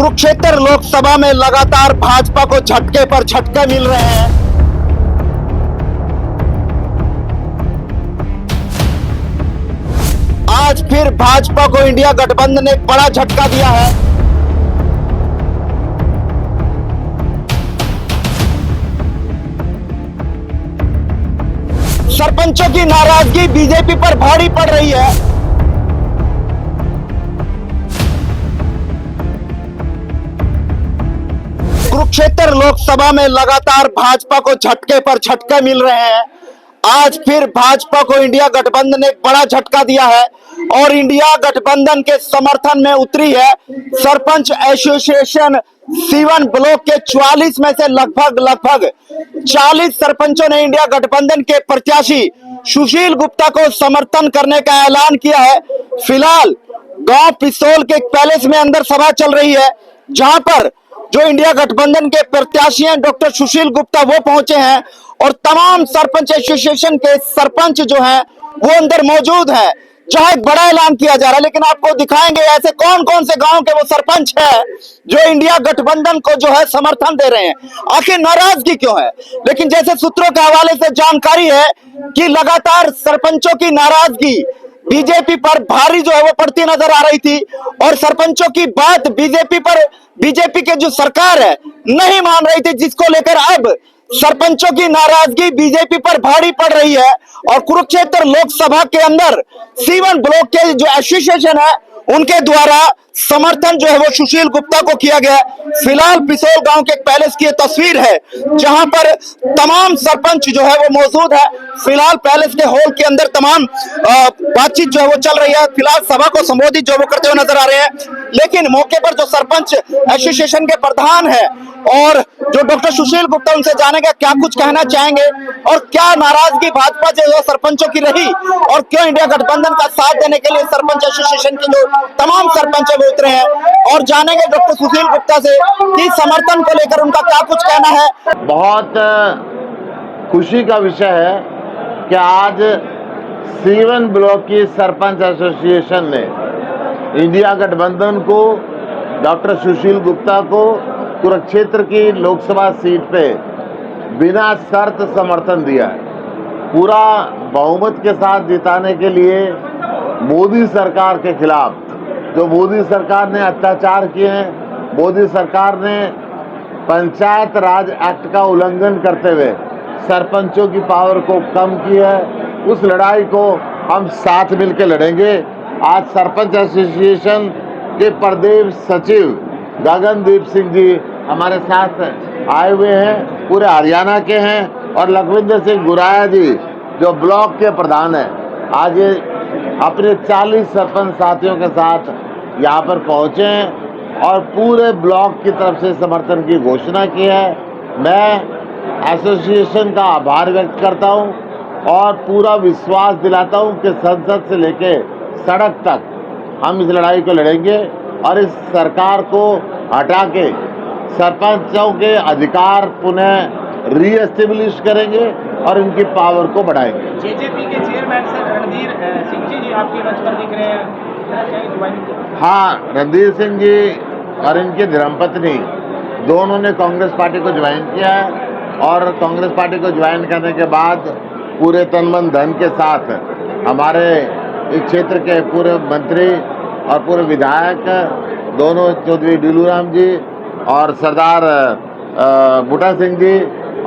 कुरुक्षेत्र लोकसभा में लगातार भाजपा को झटके पर झटके मिल रहे हैं। आज फिर भाजपा को इंडिया गठबंधन ने एक बड़ा झटका दिया है। सरपंचों की नाराजगी बीजेपी पर भारी पड़ रही है। कुरुक्षेत्र लोकसभा में लगातार भाजपा को झटके पर झटके मिल रहे हैं। आज फिर भाजपा को इंडिया गठबंधन ने एक बड़ा झटका दिया है और इंडिया गठबंधन के समर्थन में उतरी है सरपंच एसोसिएशन सीवन ब्लॉक के 44 में से लगभग 40 सरपंचों ने इंडिया गठबंधन के प्रत्याशी सुशील गुप्ता को समर्थन करने का ऐलान किया है। फिलहाल गांव पिस्तौल के पैलेस में अंदर सभा चल रही है, जहां पर जो इंडिया गठबंधन के प्रत्याशी हैं डॉक्टर सुशील गुप्ता वो पहुंचे हैं और तमाम सरपंच एसोसिएशन के सरपंच जो हैं वो अंदर मौजूद हैं, जहां एक बड़ा ऐलान किया जा रहा है। लेकिन आपको दिखाएंगे ऐसे कौन कौन से गांव के वो सरपंच हैं जो इंडिया गठबंधन को जो है समर्थन दे रहे हैं। आखिर नाराजगी क्यों है? लेकिन जैसे सूत्रों के हवाले से जानकारी है कि लगातार सरपंचों की नाराजगी बीजेपी पर भारी जो है वो पड़ती नजर आ रही थी और सरपंचों की बात बीजेपी के जो सरकार है नहीं मान रही थी, जिसको लेकर अब सरपंचों की नाराजगी बीजेपी पर भारी पड़ रही है। और कुरुक्षेत्र लोकसभा के अंदर सीवन ब्लॉक के जो एसोसिएशन है उनके द्वारा समर्थन जो है वो सुशील गुप्ता को किया गया। फिलहाल पिसौल गांव के पैलेस की तस्वीर है जहां पर तमाम सरपंच जो है वो मौजूद है। फिलहाल पैलेस के हॉल के अंदर तमाम बातचीत जो है वो चल रही है। फिलहाल सभा को संबोधित जो वो करते हुए नजर आ रहे हैं। लेकिन मौके पर जो सरपंच एसोसिएशन के प्रधान है और जो डॉक्टर सुशील गुप्ता, उनसे जानेंगे क्या कुछ कहना चाहेंगे और क्या नाराजगी भाजपा जो है सरपंचों की रही और क्यों इंडिया गठबंधन का साथ देने के लिए सरपंच एसोसिएशन के जो तमाम सरपंच वो उतरे हैं। और जानेंगे डॉक्टर सुशील गुप्ता से कि समर्थन को लेकर उनका क्या कुछ कहना है। बहुत खुशी का विषय है कि आज सीवन ब्लॉक की सरपंच एसोसिएशन ने इंडिया गठबंधन को, डॉक्टर सुशील गुप्ता को कुरुक्षेत्र की लोकसभा सीट पे बिना शर्त समर्थन दिया है। पूरा बहुमत के साथ जिताने के लिए मोदी सरकार के खिलाफ, जो मोदी सरकार ने अत्याचार किए हैं, मोदी सरकार ने पंचायत राज एक्ट का उल्लंघन करते हुए सरपंचों की पावर को कम किया है, उस लड़ाई को हम साथ मिलकर लड़ेंगे। आज सरपंच एसोसिएशन के प्रदेश सचिव गगनदीप सिंह जी हमारे साथ आए हुए हैं, पूरे हरियाणा के हैं, और लखविंदर सिंह गुराया जी जो ब्लॉक के प्रधान हैं, आज ये अपने 40 सरपंच साथियों के साथ यहाँ पर पहुँचे हैं और पूरे ब्लॉक की तरफ से समर्थन की घोषणा की है। मैं एसोसिएशन का आभार व्यक्त करता हूँ और पूरा विश्वास दिलाता हूँ कि संसद से लेके सड़क तक हम इस लड़ाई को लड़ेंगे और इस सरकार को हटा के सरपंचों के अधिकार पुनः रीएस्टेब्लिश करेंगे और इनकी पावर को बढ़ाएंगे। जेजेपी के चेयरमैन सर रणधीर सिंह जी आपके मंच पर दिख रहे हैं। हाँ, रणधीर सिंह जी और इनकी धर्मपत्नी दोनों ने कांग्रेस पार्टी को ज्वाइन किया है और कांग्रेस पार्टी को ज्वाइन करने के बाद पूरे तन मन धन के साथ हमारे इस क्षेत्र के पूरे मंत्री और पूरे विधायक दोनों, चौधरी डीलूराम जी और सरदार बूटा सिंह जी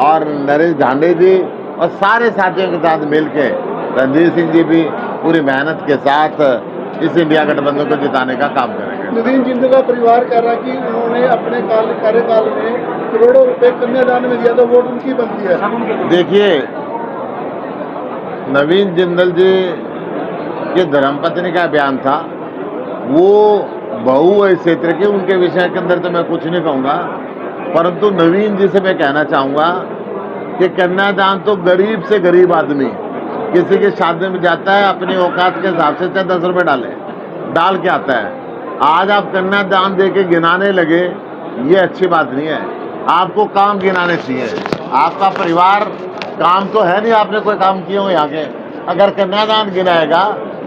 और नरेश धांडे जी और सारे साथियों के साथ मिलके रणधीर सिंह जी भी पूरी मेहनत के साथ इस इंडिया गठबंधन को जिताने का काम करेंगे। नवीन जिंदल का परिवार कह रहा है कि उन्होंने अपने कार्यकाल में करोड़ों रुपए कन्यादान में दिया, तो वोट उनकी बनती है। देखिए, नवीन जिंदल जी के धर्मपत्नी का बयान था, वो बहू है क्षेत्र के, उनके विषय के अंदर तो मैं कुछ नहीं कहूँगा, परंतु नवीन जी से मैं कहना चाहूँगा कि कन्यादान तो गरीब से गरीब आदमी किसी के शादी में जाता है, अपनी औकात के हिसाब से चाहे 10 रुपये डाल के आता है। आज आप कन्यादान दे के गिनाने लगे, ये अच्छी बात नहीं है। आपको काम गिनाने चाहिए। आपका परिवार काम तो है नहीं, आपने कोई काम किए हो यहाँ के, अगर कन्यादान गिनाएगा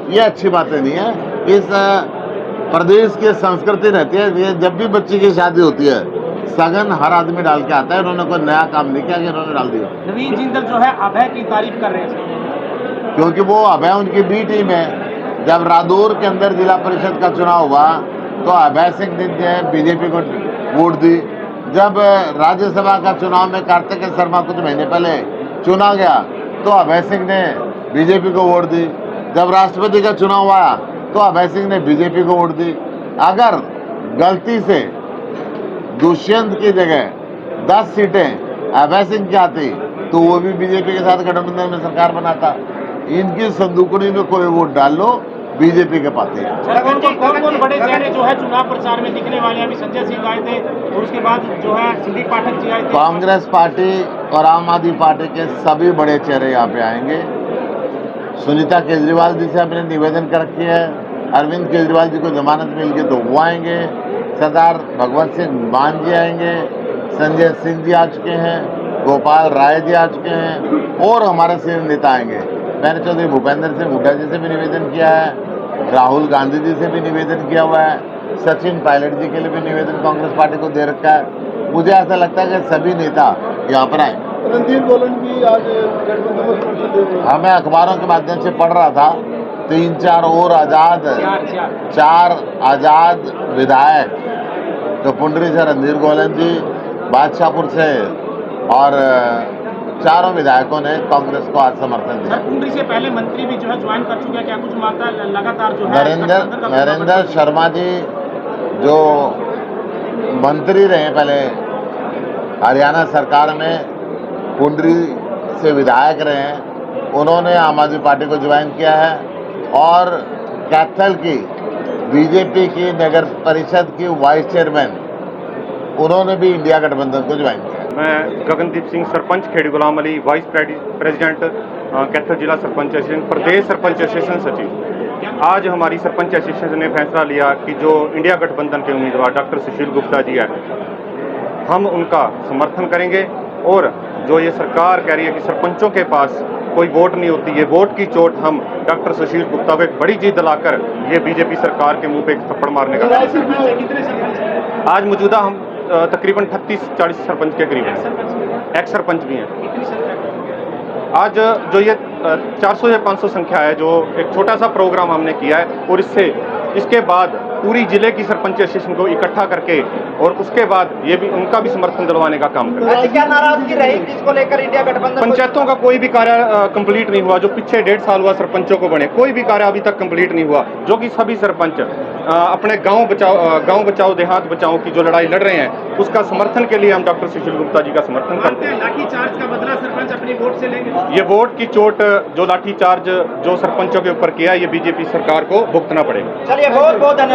ये अच्छी बातें नहीं है। इस प्रदेश की संस्कृति रहती है। ये जब भी बच्ची की शादी होती है सगन हर आदमी डाल के आता है। इन्होंने कोई नया काम नहीं किया कि इन्होंने डाल दिया, नवीन जिंदल जो है अभय की तारीफ कर रहे हैं। क्योंकि वो अभय उनकी बी टीम है। जब रादौर के अंदर जिला परिषद का चुनाव हुआ तो अभय सिंह ने बीजेपी को वोट दी। जब राज्यसभा का चुनाव में कार्तिक शर्मा कुछ महीने पहले चुना गया तो अभय सिंह ने बीजेपी को वोट दी। जब राष्ट्रपति का चुनाव आया तो अभय सिंह ने बीजेपी को वोट दी। अगर गलती से दुष्यंत की जगह 10 सीटें अभय सिंह की आती तो वो भी बीजेपी के साथ गठबंधन में सरकार बनाता। इनकी संदूकनी में कोई वोट डाल लो, बीजेपी के पाते हैं। कौन बड़े चेहरे जो है चुनाव प्रचार में दिखने वाले हैं? अभी संजय सिंह आए थे और उसके बाद जो है सिद्दीक पाठक जी आए थे। कांग्रेस पार्टी और आम आदमी पार्टी के सभी बड़े चेहरे यहाँ पे आएंगे। सुनीता केजरीवाल जी से हमने निवेदन कर रखी है। अरविंद केजरीवाल जी को जमानत मिल गई तो वो आएंगे। सरदार भगवंत सिंह मान जी आएंगे। संजय सिंह जी आ चुके हैं। गोपाल राय जी आ चुके हैं और हमारे सीनियर नेता आएंगे। मैंने चौधरी भूपेंद्र सिंह हुड्डा जी से भी निवेदन किया है। राहुल गांधी जी से भी निवेदन किया हुआ है। सचिन पायलट जी के लिए भी निवेदन कांग्रेस पार्टी को दे रखा है। मुझे ऐसा लगता है कि सभी नेता यहाँ पर आए। रणधीर गोलन भी आज गठबंधन को समर्थन दे रहे हैं। हाँ, मैं अखबारों के माध्यम से पढ़ रहा था 3-4 और चार आजाद विधायक तो पुंडरी से रणधीर गोलन जी, बादशाहपुर से और चारों विधायकों ने कांग्रेस को आज समर्थन दिया। पुंडरी से पहले मंत्री भी जो है ज्वाइन कर चुके हैं। क्या कुछ मात्रा लगातार जो है नरेंद्र शर्मा जी जो मंत्री रहे पहले हरियाणा सरकार में, पुंडरी से विधायक रहे हैं, उन्होंने आम आदमी पार्टी को ज्वाइन किया है। और कैथल की बीजेपी की नगर परिषद की वाइस चेयरमैन, उन्होंने भी इंडिया गठबंधन को ज्वाइन किया। मैं गगनदीप सिंह, सरपंच खेड़ी गुलाम अली, वाइस प्रेसिडेंट कैथल जिला सरपंच एसोसिएशन, प्रदेश सरपंच एसोसिएशन सचिव। आज हमारी सरपंच एसोसिएशन ने फैसला लिया कि जो इंडिया गठबंधन के उम्मीदवार डॉक्टर सुशील गुप्ता जी है, हम उनका समर्थन करेंगे। और जो ये सरकार कह रही है कि सरपंचों के पास कोई वोट नहीं होती, ये वोट की चोट हम डॉक्टर सुशील गुप्ता को एक बड़ी जीत दिलाकर ये बीजेपी सरकार के मुंह पे एक थप्पड़ मारने का। आज मौजूदा हम तकरीबन 38-40 सरपंच के करीब हैं। एक्स सरपंच भी हैं। आज जो ये 400 या 500 संख्या है, जो एक छोटा सा प्रोग्राम हमने किया है और इसके बाद पूरी जिले की सरपंच एसोसिएशन को इकट्ठा करके और उसके बाद ये भी उनका भी समर्थन दिलवाने का काम करें। क्या नाराजगी रही जिसको लेकर इंडिया गठबंधन? पंचायतों का कोई भी कार्य कंप्लीट नहीं हुआ। जो पीछे 1.5 साल हुआ सरपंचों को बने, कोई भी कार्य अभी तक कंप्लीट नहीं हुआ। जो कि सभी सरपंच अपने गांव बचाओ देहात बचाओ की जो लड़ाई लड़ रहे हैं, उसका समर्थन के लिए हम डॉक्टर सुशील गुप्ता जी का समर्थन करते हैं। लाठी चार्ज का बदला सरपंच अपनी वोट से लेंगे। ये वोट की चोट जो लाठी चार्ज जो सरपंचों के ऊपर किया, ये बीजेपी सरकार को भुगतना पड़ेगा। चलिए, बहुत बहुत धन्यवाद।